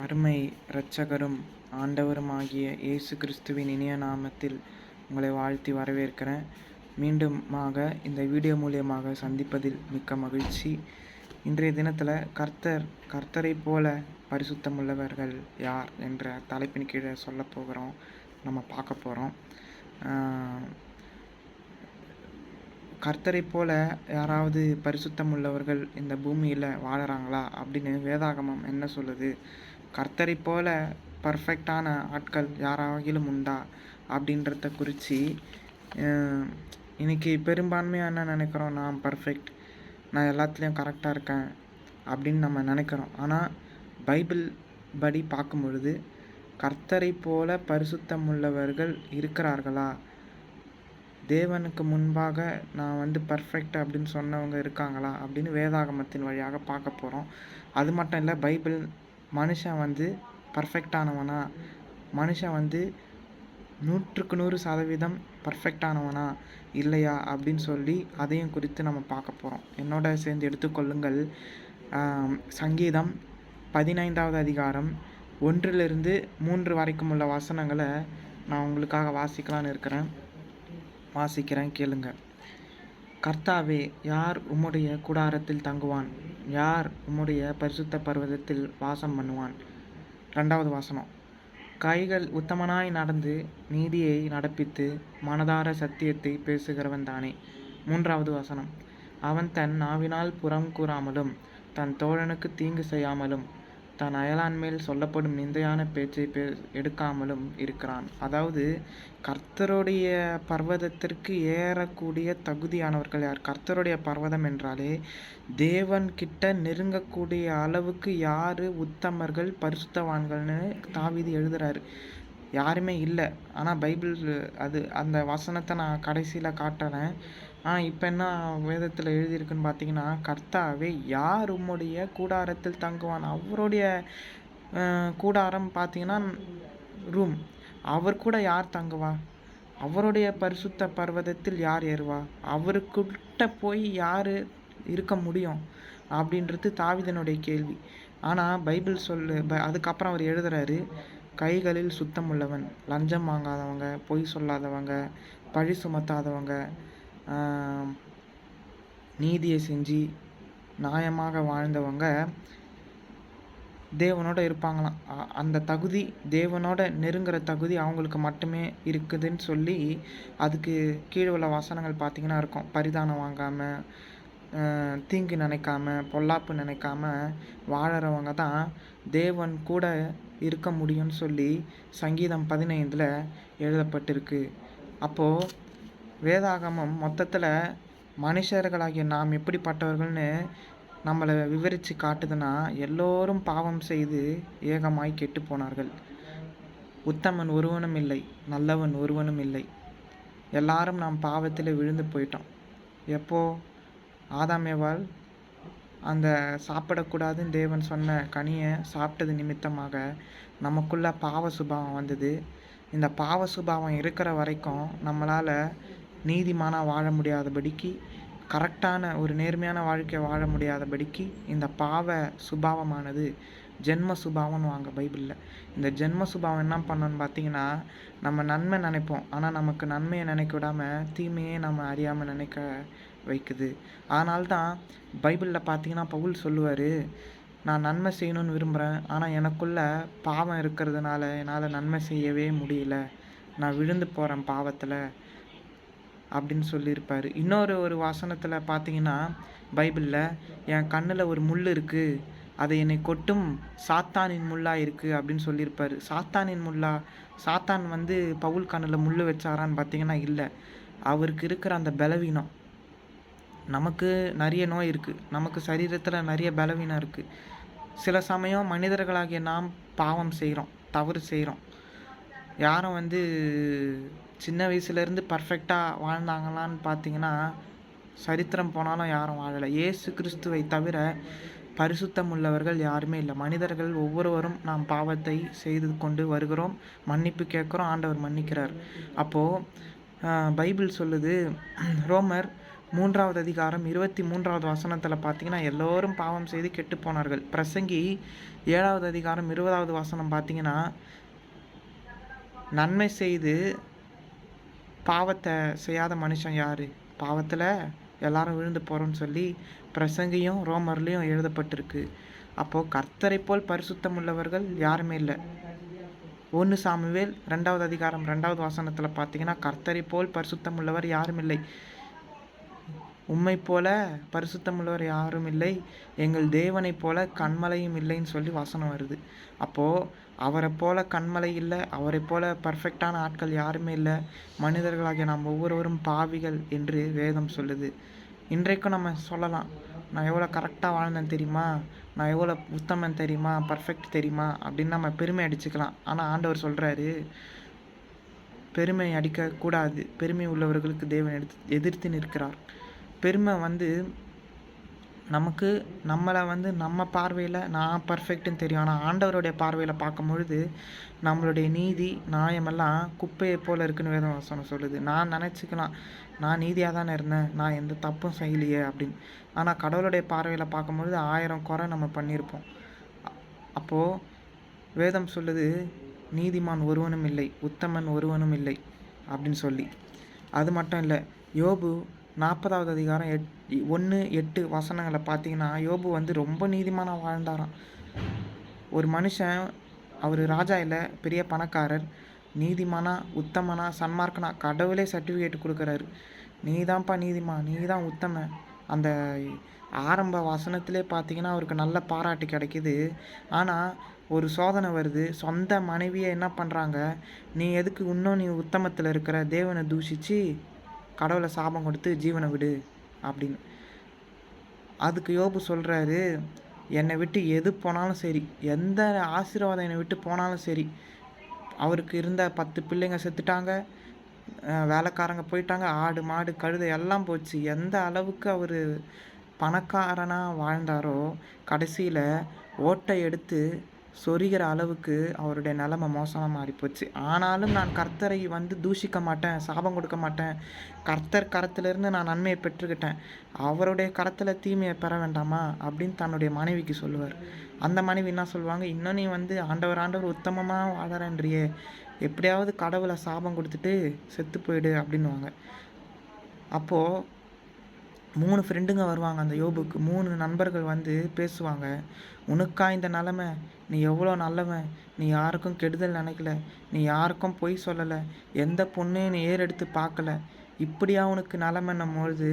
அருமை இரட்சகரும் ஆண்டவருமாகிய இயேசு கிறிஸ்துவின் இனிய நாமத்தில் உங்களை வாழ்த்தி வரவேற்கிறேன். மீண்டுமாக இந்த வீடியோ மூலியமாக சந்திப்பதில் மிக்க மகிழ்ச்சி. இன்றைய தினத்தில் கர்த்தரை போல பரிசுத்தமுள்ளவர்கள் யார் என்ற தலைப்பின் கீழே சொல்ல போகிறோம், நம்ம பார்க்க போகிறோம். கர்த்தரை போல யாராவது பரிசுத்தம் உள்ளவர்கள் இந்த பூமியில் வாழறாங்களா அப்படின்னு வேதாகமம் என்ன சொல்லுது? கர்த்தரை போல பர்ஃபெக்டான ஆட்கள் யாராகிலும் உண்டா அப்படின்றத குறித்து இன்றைக்கி பெரும்பான்மையாக என்ன நினைக்கிறோம்? நான் பர்ஃபெக்ட், நான் எல்லாத்துலேயும் கரெக்டாக இருக்கேன் அப்படின்னு நம்ம நினைக்கிறோம். ஆனால் பைபிள் படி பார்க்கும் பொழுது கர்த்தரை போல பரிசுத்தம் உள்ளவர்கள் இருக்கிறார்களா? தேவனுக்கு முன்பாக நான் பர்ஃபெக்ட் அப்படின்னு சொன்னவங்க இருக்காங்களா அப்படின்னு வேதாகமத்தின் வழியாக பார்க்க போகிறோம். அது மட்டும் இல்லை, பைபிள் மனுஷன் பர்ஃபெக்டானவனா, மனுஷன் 100% பர்ஃபெக்டானவனா இல்லையா அப்படின்னு சொல்லி அதையும் குறித்து நம்ம பார்க்க போகிறோம். என்னோட சேர்ந்து எடுத்துக்கொள்ளுங்கள். சங்கீதம் 15வது அதிகாரம் 1-3 வரைக்கும் உள்ள வசனங்களை நான் உங்களுக்காக வாசிக்கலான்னு இருக்கிறேன். வாசிக்கிறேன், கேளுங்க. கர்த்தாவே, யார் உம்முடைய கூடாரத்தில் தங்குவான்? யார் உம்முடைய பரிசுத்த பர்வதத்தில் வாசம் பண்ணுவான்? 2வது வசனம். கைகள் உத்தமனாய் நடந்து நீதியை நடப்பித்து மனதார சத்தியத்தை பேசுகிறவன் தானே. 3வது வசனம். அவன் தன் நாவினால் புறம் கூறாமலும் தன் தோழனுக்கு தீங்கு செய்யாமலும் தன் அயலான் மேல் சொல்லப்படும் நிந்தையான பேச்சை எடுக்காமலும் இருக்கிறான். அதாவது கர்த்தருடைய பர்வதத்திற்கு ஏறக்கூடிய தகுதியானவர்கள் யார்? கர்த்தருடைய பர்வதம் என்றாலே தேவன் கிட்ட நெருங்கக்கூடிய அளவுக்கு யார் உத்தமர்கள், பரிசுத்தவான்கள்னு தாவீது எழுதுறாரு. யாருமே இல்லை. ஆனால் பைபிள் அந்த வசனத்தை நான் கடைசியில் காட்டுறேன். ஆனால் இப்போ என்ன வேதத்தில் எழுதியிருக்குன்னு பார்த்தீங்கன்னா, கர்த்தாவே, யார் உம்முடைய கூடாரத்தில் தங்குவான்? அவருடைய கூடாரம் பார்த்தீங்கன்னா ரூம். அவர் கூட யார் தங்குவா? அவருடைய பரிசுத்த பர்வதத்தில் யார் ஏறுவா? அவருக்கிட்ட போய் யார் இருக்க முடியும் அப்படின்றது தாவீதினுடைய கேள்வி. ஆனால் பைபிள் அதுக்கப்புறம் அவர் எழுதுறாரு, கைகளில் சுத்தம் உள்ளவன், லஞ்சம் வாங்காதவங்க, பொய் சொல்லாதவங்க, பழி சுமத்தாதவங்க, நீதியை செஞ்சு நியாயமாக வாழ்ந்தவங்க தேவனோட இருப்பாங்களாம். அந்த தகுதி, தேவனோட நெருங்குற தகுதி அவங்களுக்கு மட்டுமே இருக்குதுன்னு சொல்லி அதுக்கு கீழே உள்ள வசனங்கள் பார்த்திங்கன்னா இருக்கும். பரிதானம் வாங்காமல், தீங்கு நினைக்காம, பொல்லாப்பு நினைக்காம வாழறவங்க தான் தேவன் கூட இருக்க முடியும்னு சொல்லி சங்கீதம் 15 எழுதப்பட்டிருக்கு. அப்போது வேதாகமம் மொத்தத்தில் மனுஷர்களாகிய நாம் எப்படிப்பட்டவர்கள்னு நம்மளை விவரித்து காட்டுதுன்னா, எல்லோரும் பாவம் செய்து ஏகமாய் கெட்டு போனார்கள். உத்தமன் ஒருவனும் இல்லை, நல்லவன் ஒருவனும் இல்லை. எல்லாரும் நாம் பாவத்தில் விழுந்து போயிட்டோம். எப்போ? ஆதாம் ஏவாள் அந்த சாப்பிடக்கூடாதுன்னு தேவன் சொன்ன கனியை சாப்பிட்டது நிமித்தமாக நமக்குள்ள பாவ சுபாவம் வந்தது. இந்த பாவ சுபாவம் இருக்கிற வரைக்கும் நம்மளால் நீதிமானாக வாழ முடியாதபடிக்கு, கரெக்டான ஒரு நேர்மையான வாழ்க்கையை வாழ முடியாதபடிக்கு இந்த பாவ சுபாவமானது ஜென்ம சுபாவம்னு வாங்க பைபிளில். இந்த ஜென்ம சுபாவம் என்ன பண்ணணும்னு பார்த்தீங்கன்னா, நம்ம நன்மை நினைப்போம், ஆனால் நமக்கு நன்மையை நினைக்க விடாமல் தீமையே நம்ம அறியாமல் நினைக்க வைக்குது. அதனால்தான் பைபிளில் பார்த்தீங்கன்னா பவுல் சொல்லுவார், நான் நன்மை செய்யணும்னு விரும்புகிறேன், ஆனால் எனக்குள்ளே பாவம் இருக்கிறதுனால என்னால் நன்மை செய்யவே முடியல, நான் விழுந்து போகிறேன் பாவத்தில் அப்படின்னு சொல்லியிருப்பார். ஒரு வசனத்தில் பார்த்தீங்கன்னா பைபிளில், என் கண்ணில் ஒரு முள் இருக்குது, அதை என்னை கொட்டும் சாத்தானின் முள்ளாக இருக்குது அப்படின்னு சொல்லியிருப்பார். சாத்தானின் முள்ளா? சாத்தான் பவுல் கண்ணில் முள் வச்சாரான்னு பார்த்தீங்கன்னா இல்லை. அவருக்கு இருக்கிற அந்த பலவீனம், நமக்கு நிறைய நோய் இருக்குது, நமக்கு சரீரத்தில் நிறைய பலவீனம் இருக்குது. சில சமயம் மனிதர்களாகிய நாம் பாவம் செய்கிறோம், தவறு செய்கிறோம். யாரும் சின்ன வயசுலேருந்து பர்ஃபெக்டாக வாழ்ந்தாங்களான்னு பார்த்தீங்கன்னா சரித்திரம் போனாலும் யாரும் வாழலை. இயேசு கிறிஸ்துவை தவிர பரிசுத்தம் உள்ளவர்கள் யாருமே இல்லை. மனிதர்கள் ஒவ்வொருவரும் நாம் பாவத்தை செய்து கொண்டு வருகிறோம், மன்னிப்பு கேட்குறோம், ஆண்டவர் மன்னிக்கிறார். அப்போது பைபிள் சொல்லுது, ரோமர் 3வது அதிகாரம் 23வது வசனத்தில் பார்த்தீங்கன்னா, எல்லோரும் பாவம் செய்து கெட்டு போனார்கள். பிரசங்கி 7வது அதிகாரம் 20வது வசனம் பார்த்தீங்கன்னா, நன்மை செய்து பாவத்தை செய்யாத மனுஷன் யாரு? பாவத்தில் எல்லாரும் விழுந்து போகிறோன்னு சொல்லி பிரசங்கியும் ரோமர்லேயும் எழுதப்பட்டிருக்கு. அப்போது கர்த்தரை போல் பரிசுத்தம் உள்ளவர்கள் யாருமே இல்லை. 1 சாமுவேல் 2வது அதிகாரம் 2வது வசனத்தில் பார்த்தீங்கன்னா, கர்த்தரை போல் பரிசுத்தம் உள்ளவர் யாரும் இல்லை, உம்மை போல பரிசுத்தம் உள்ளவர் யாரும் இல்லை, எங்கள் தேவனைப் போல கன்மலையும் இல்லைன்னு சொல்லி வசனம் வருது. அப்போது அவரை போல கன்மலை இல்லை, அவரை போல பர்ஃபெக்டான ஆட்கள் யாருமே இல்லை, மனிதர்களாகிய நாம் ஒவ்வொருவரும் பாவிகள் என்று வேதம் சொல்லுது. இன்றைக்கும் நம்ம சொல்லலாம், நான் எவ்வளோ கரெக்டாக வாழ்ந்தேன் தெரியுமா, நான் எவ்வளோ உத்தமன் தெரியுமா, பர்ஃபெக்ட் தெரியுமா அப்படின்னு நம்ம பெருமை அடிச்சுக்கலாம். ஆனால் ஆண்டவர் சொல்கிறாரு, பெருமை அடிக்கக்கூடாது, பெருமை உள்ளவர்களுக்கு தேவன் எதிர்த்து நிற்கிறார். பெருமை நமக்கு நம்மளை நம்ம பார்வையில் நான் பர்ஃபெக்ட்டுன்னு தெரியும். ஆனால் ஆண்டவருடைய பார்வையில் பார்க்கும்பொழுது நம்மளுடைய நீதி நியாயமெல்லாம் குப்பையை போல் இருக்குன்னு வேதம் வசனம் சொல்லுது. நான் நினச்சிக்கலாம், நான் நீதியாக தானே இருந்தேன், நான் எந்த தப்பும் செய்யலையே அப்படின்னு. ஆனால் கடவுளுடைய பார்வையில் பார்க்கும்பொழுது 1000 குறை நம்ம பண்ணியிருப்போம். அப்போது வேதம் சொல்லுது, நீதிமான் ஒருவனும் இல்லை, உத்தமன் ஒருவனும் இல்லை அப்படின்னு சொல்லி. அது மட்டும் இல்லை, யோபு 40வது அதிகாரம் 1-8 வசனங்களை பார்த்தீங்கன்னா, யோபு ரொம்ப நீதிமானாக வாழ்ந்தாராம். ஒரு மனுஷன், அவர் ராஜா இல்லை, பெரிய பணக்காரர், நீதிமானா உத்தமனா சன்மார்க்கனா கடவுளே சர்டிஃபிகேட் கொடுக்குறாரு, நீ தான்ப்பா நீதிமான், நீ தான் உத்தமன். அந்த ஆரம்ப வசனத்திலே பார்த்தீங்கன்னா அவருக்கு நல்ல பாராட்டு கிடைக்கிது. ஆனால் ஒரு சோதனை வருது. சொந்த மனைவியை என்ன பண்ணுறாங்க, நீ எதுக்கு இன்னும் நீ உத்தமத்தில் இருக்கிற, தேவனை தூஷித்து கடவுளை சாபம் கொடுத்து ஜீவனை விடு அப்படின்னு. அதுக்கு யோபு சொல்கிறாரு, என்னை விட்டு எது போனாலும் சரி, எந்த ஆசீர்வாதம் என்னை விட்டு போனாலும் சரி, அவருக்கு இருந்த 10 பிள்ளைங்க செத்துட்டாங்க, வேலைக்காரங்க போயிட்டாங்க, ஆடு மாடு கழுதை எல்லாம் போச்சு. எந்த அளவுக்கு அவர் பணக்காரனாக வாழ்ந்தாரோ கடைசியில் ஓட்டை எடுத்து சொரிகிற அளவுக்கு அவருடைய நிலைமை மோசமாக மாறிப்போச்சு. ஆனாலும் நான் கர்த்தரை தூஷிக்க மாட்டேன், சாபம் கொடுக்க மாட்டேன், கர்த்தர் கரத்திலிருந்து நான் நன்மையை பெற்றுக்கிட்டேன், அவருடைய கரத்தில் தீமையை பெற வேண்டாமா அப்படின்னு தன்னுடைய மனைவிக்கு சொல்லுவார். அந்த மனைவி என்ன சொல்லுவாங்க, இன்னும் நீ ஆண்டவர் உத்தமமாக வாழறன்றியே, எப்படியாவது கடவுளை சாபம் கொடுத்துட்டு செத்து போயிடு அப்படின்வாங்க. அப்போது 3 ஃப்ரெண்டுங்க வருவாங்க அந்த யோபுக்கு. 3 நண்பர்கள் பேசுவாங்க, உனக்கா இந்த நிலமை, நீ எவ்வளோ நல்லவன், நீ யாருக்கும் கெடுதல் நினைக்கல, நீ யாருக்கும் பொய் சொல்லலை, எந்த பொண்ணையும் நீ ஏறெடுத்து பார்க்கல, இப்படியா உனக்கு நிலமைன்னும் பொழுது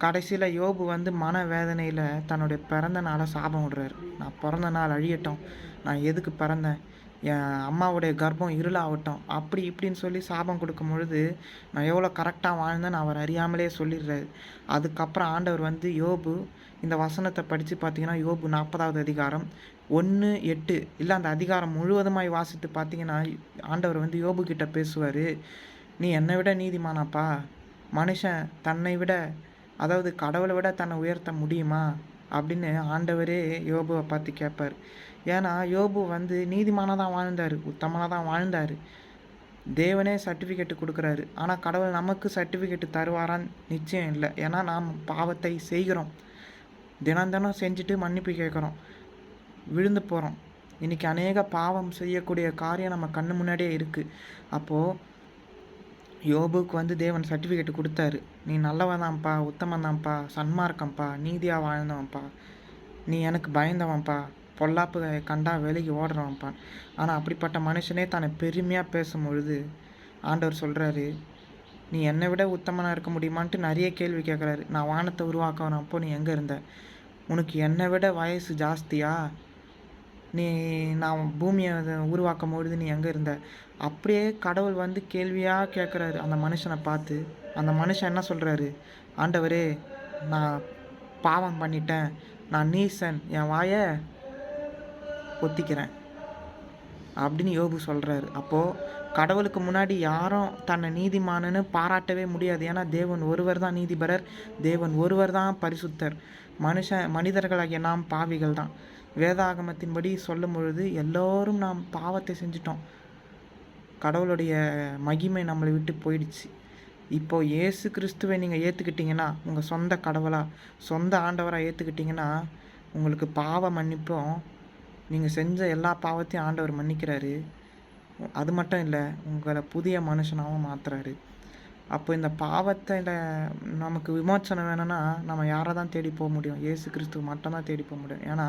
கடைசியில் யோபு மன வேதனையில் தன்னுடைய பிறந்த நாளை சாபம் விடுறாரு. நான் பிறந்த நாள் அழியட்டும், நான் எதுக்கு பிறந்தேன், என் அம்மாவுடைய கர்ப்பம் இருளாகட்டும், அப்படி இப்படின்னு சொல்லி சாபம் கொடுக்கும் பொழுது நான் எவ்வளோ கரெக்டாக வாழ்ந்தேன்னு அவர் அறியாமலே சொல்லிடுறாரு. அதுக்கப்புறம் ஆண்டவர் யோபு இந்த வசனத்தை படித்து பார்த்தீங்கன்னா, யோபு 40வது அதிகாரம் 1-8 இல்லை அந்த அதிகாரம் முழுவதுமாய் வாசித்து பார்த்தீங்கன்னா, ஆண்டவர் யோபு கிட்ட பேசுவார், நீ என்னை விட நீதிமானாப்பா, மனுஷன் தன்னை விட, அதாவது கடவுளை விட தன்னை உயர்த்த முடியுமா அப்படின்னு ஆண்டவரே யோபுவை பார்த்து கேட்பார். ஏன்னா யோபு நீதிமானாக தான் வாழ்ந்தார், உத்தமனாக தான் வாழ்ந்தார், தேவனே சர்டிஃபிகேட்டு கொடுக்குறாரு. ஆனால் கடவுள் நமக்கு சர்டிஃபிகேட்டு தருவாரான்னு நிச்சயம் இல்லை. ஏன்னா நாம் பாவத்தை செய்கிறோம், தினம் தினம் செஞ்சுட்டு மன்னிப்பு கேட்குறோம், விழுந்து போகிறோம். இன்றைக்கி அநேக பாவம் செய்யக்கூடிய காரியம் நம்ம கண்ணு முன்னாடியே இருக்குது. அப்போது யோபுக்கு தேவன் சர்டிஃபிகேட்டு கொடுத்தாரு, நீ நல்லவன் தான்ப்பா, உத்தமன் தான்ப்பா, சன்மார்க்கம்ப்பா, நீதியாக வாழ்ந்தவன்ப்பா, நீ எனக்கு பயந்தவன்ப்பா, பொல்லாப்பு கண்டா விலகி ஓடுறவன்ப்பா. ஆனால் அப்படிப்பட்ட மனுஷனே தன்னை பெருமையாக பேசும்பொழுது ஆண்டவர் சொல்கிறாரு, நீ என்னை விட உத்தமனாக இருக்க முடியுமான்ட்டு நிறைய கேள்வி கேட்குறாரு. நான் வானத்தை உருவாக்கவனப்போ நீ எங்கே இருந்த, உனக்கு என்னை விட வயசு ஜாஸ்தியா, நான் பூமியை உருவாக்கும் பொழுது நீ எங்கே இருந்த, அப்படியே கடவுள் கேள்வியாக கேட்குறாரு அந்த மனுஷனை பார்த்து. அந்த மனுஷன் என்ன சொல்கிறாரு, ஆண்டவரே நான் பாவம் பண்ணிட்டேன், நான் நீசன், என் வாயை ஒத்திக்கிறேன் அப்படின்னு யோபு சொல்கிறாரு. அப்போது கடவுளுக்கு முன்னாடி யாரும் தன்னை நீதிமானன்னு பாராட்டவே முடியாது. ஏன்னா தேவன் ஒருவர் தான் நீதிபரர், தேவன் ஒருவர் தான் பரிசுத்தர், மனிதர்களாகிய நாம் பாவிகள் தான். வேதாகமத்தின்படி சொல்லும் பொழுது எல்லோரும் நாம் பாவத்தை செஞ்சிட்டோம், கடவுளுடைய மகிமை நம்மளை விட்டு போயிடுச்சு. இப்போ இயேசு கிறிஸ்துவை நீங்க ஏத்துக்கிட்டீங்கன்னா, உங்க சொந்த கடவுளா, சொந்த ஆண்டவரா ஏத்துக்கிட்டீங்கன்னா, உங்களுக்கு பாவ மன்னிப்பும், நீங்க செஞ்ச எல்லா பாவத்தையும் ஆண்டவர் மன்னிக்கிறாரு. அது மட்டும் இல்ல, உங்கள புதிய மனுஷனாவும் மாத்துறாரு. அப்போ இந்த பாவத்தில நமக்கு விமோசனம் வேணும்னா, நம்ம யார தான் தேடி முடியும்? இயேசு கிறிஸ்துவ மட்டும் தான் தேடி முடியும். ஏன்னா,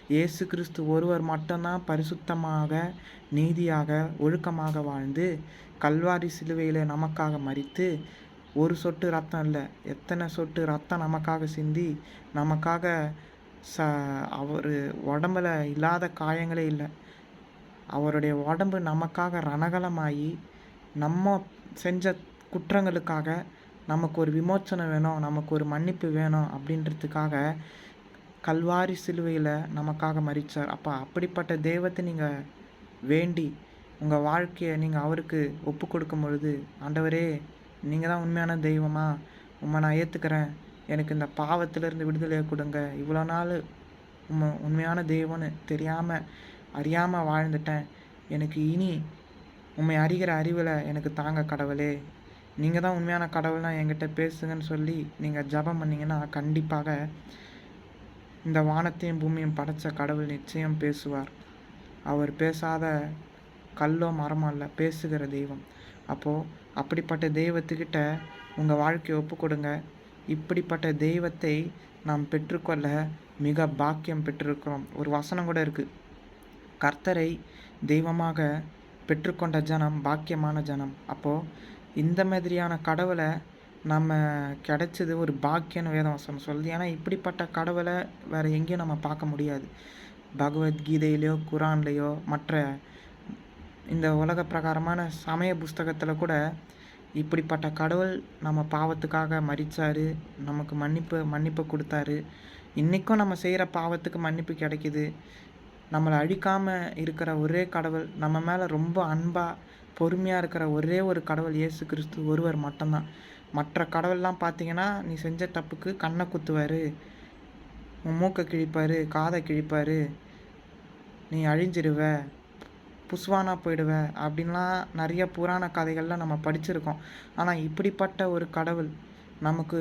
இயேசு கிறிஸ்து ஒருவர் மட்டும் தான் பரிசுத்தமாக, நீதியாக, ஒழுக்கமாக வாழ்ந்து, கல்வாரி சிலுவையில நமக்காக மரித்து, ஒரு சொட்டு ரத்தம் இல்ல, எத்தன சொட்டு ரத்தம் நமக்காக சிந்தி, நமக்காக ச அவரு உடம்புல இல்லாத காயங்களே இல்ல. அவருடைய உடம்பு நமக்காக ரணகளமாயி, நம்ம செஞ்ச குற்றங்களுக்காக நமக்கு ஒரு விமோசனம் வேணும், நமக்கு ஒரு மன்னிப்பு வேணும் அப்படின்றதுக்காக கல்வாரி சிலுவையில நமக்காக மரிச்சார். அப்படிப்பட்ட தெய்வத்த நீங்க வேண்டி, உங்க வாழ்க்கைய நீங்க அவருக்கு ஒப்புக் கொடுக்கும் பொழுது, ஆண்டவரே! நீங்க தான் உண்மையான தெய்வமா? உம்ம நான் ஏத்துக்கிறேன். எனக்கு இந்த பாவத்திலிருந்து விடுதலைய குடுங்க. இவ்வளோ நாளு உண்மையான தெய்வம்னு தெரியாம, அறியாம வாழ்ந்துட்டேன். எனக்கு இனி உம்மை அறிகிற அறிவுல எனக்கு தாங்க கடவுளே! நீங்க தான் உண்மையான கடவுள்னா என்கிட்ட பேசுங்கன்னு சொல்லி நீங்க ஜெபம் பண்ணீங்கன்னா, கண்டிப்பாக இந்த வானத்தையும் பூமியும் படைச்ச கடவுள் நிச்சயம் பேசுவார். அவர் பேசாத கல்லோ, மரமோ அல்ல, பேசுகிற தெய்வம். அப்போ அப்படிப்பட்ட தெய்வத்துக்கிட்ட உங்க வாழ்க்கைய ஒப்புக்கொடுங்க. இப்படிப்பட்ட தெய்வத்தை நாம் பெற்றுக்கொள்ள மிக பாக்கியம் பெற்றிருக்கிறோம். ஒரு வசனம் கூட இருக்கு. கர்த்தரை தெய்வமாக பெற்றுக்கொண்ட ஜனம் பாக்கியமான ஜனம். அப்போ இந்த மாதிரியான கடவுள நம்ம கிடைச்சது ஒரு பாக்கியம்னு வேதவசனம் சொல்லுது. ஏன்னா இப்படிப்பட்ட கடவுள வேற எங்கேயும் நம்ம பார்க்க முடியாது. பகவத்கீதையிலயோ, குரான்லயோ, மற்ற இந்த உலக பிரகாரமான சமய புஸ்தகத்துல கூட இப்படிப்பட்ட கடவுள் நம்ம பாவத்துக்காக மரிச்சாரு. நமக்கு மன்னிப்பு குடுத்தாரு. இன்னைக்கும் நம்ம செய்ற பாவத்துக்கு மன்னிப்பு கிடைக்குது. நம்மள அழிக்காம இருக்கிற ஒரே கடவுள், நம்ம மேல ரொம்ப அன்பா, பொறுமையா இருக்கிற ஒரே ஒரு கடவுள் இயேசு கிறிஸ்து ஒருவர் மட்டும் தான். மற்ற கடவுள்லாம் பார்த்தீங்கன்னா, நீ செஞ்ச தப்புக்கு கண்ண குத்துவாரு, உன் மூக்க கிழிப்பாரு, காத கிழிப்பாரு, நீ அழிஞ்சிருவ, புஸ்வானா போயிடுவ அப்படின்லாம் நெறைய புராண கதைகள்ல நம்ம படிச்சிருக்கோம். ஆனா இப்படிப்பட்ட ஒரு கடவுள், நமக்கு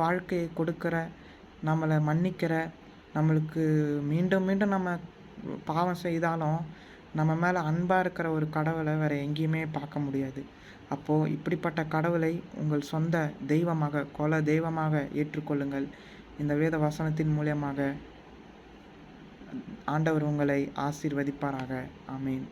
வாழ்க்கையை கொடுக்கிற, நம்மள மன்னிக்கிற, நம்மளுக்கு மீண்டும் மீண்டும் நம்ம பாவம் செய்தாலும், நம்ம மேல அன்பா இருக்கிற ஒரு கடவுள வேற எங்கேயுமே பார்க்க முடியாது. அப்போ இப்படிப்பட்ட கடவுளை உங்கள் சொந்த தெய்வமாக, குல தெய்வமாக ஏற்றுக்கொள்ளுங்கள். இந்த வேத வசனத்தின் மூலியமாக ஆண்டவர் உங்களை ஆசீர்வதிப்பாராக. ஆமென்.